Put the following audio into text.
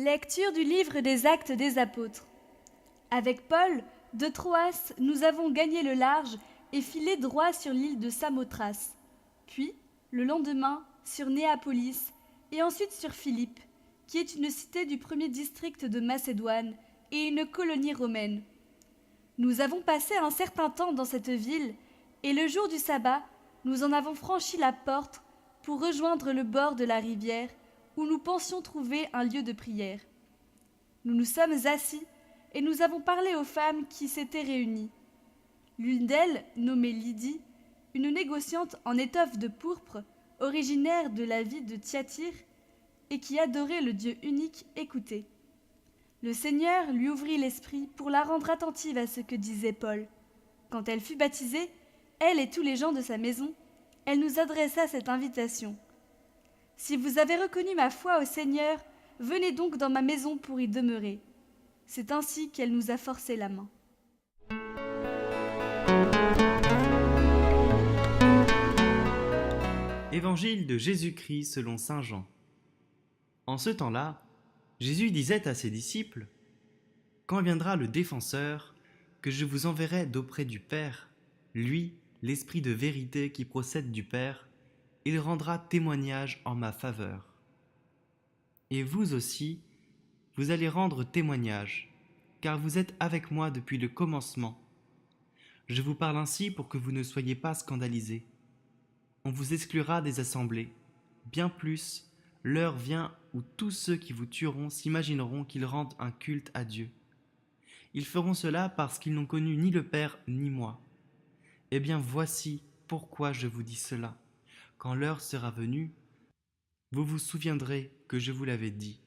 Lecture du livre des Actes des Apôtres. Avec Paul, de Troas, nous avons gagné le large et filé droit sur l'île de Samothrace. Puis, le lendemain, sur Néapolis, et ensuite sur Philippe, qui est une cité du premier district de Macédoine et une colonie romaine. Nous avons passé un certain temps dans cette ville, et le jour du sabbat, nous en avons franchi la porte pour rejoindre le bord de la rivière, où nous pensions trouver un lieu de prière. Nous nous sommes assis et nous avons parlé aux femmes qui s'étaient réunies. L'une d'elles, nommée Lydie, une négociante en étoffe de pourpre, originaire de la ville de Thyatire, et qui adorait le Dieu unique, écoutait. Le Seigneur lui ouvrit l'esprit pour la rendre attentive à ce que disait Paul. Quand elle fut baptisée, elle et tous les gens de sa maison, elle nous adressa cette invitation. « Si vous avez reconnu ma foi au Seigneur, venez donc dans ma maison pour y demeurer. » C'est ainsi qu'elle nous a forcé la main. Évangile de Jésus-Christ selon saint Jean. En ce temps-là, Jésus disait à ses disciples : « Quand viendra le défenseur, que je vous enverrai d'auprès du Père, lui, l'Esprit de vérité qui procède du Père, il rendra témoignage en ma faveur. Et vous aussi, vous allez rendre témoignage, car vous êtes avec moi depuis le commencement. Je vous parle ainsi pour que vous ne soyez pas scandalisés. On vous exclura des assemblées. Bien plus, l'heure vient où tous ceux qui vous tueront s'imagineront qu'ils rendent un culte à Dieu. Ils feront cela parce qu'ils n'ont connu ni le Père ni moi. Eh bien voici pourquoi je vous dis cela. Quand l'heure sera venue, vous vous souviendrez que je vous l'avais dit.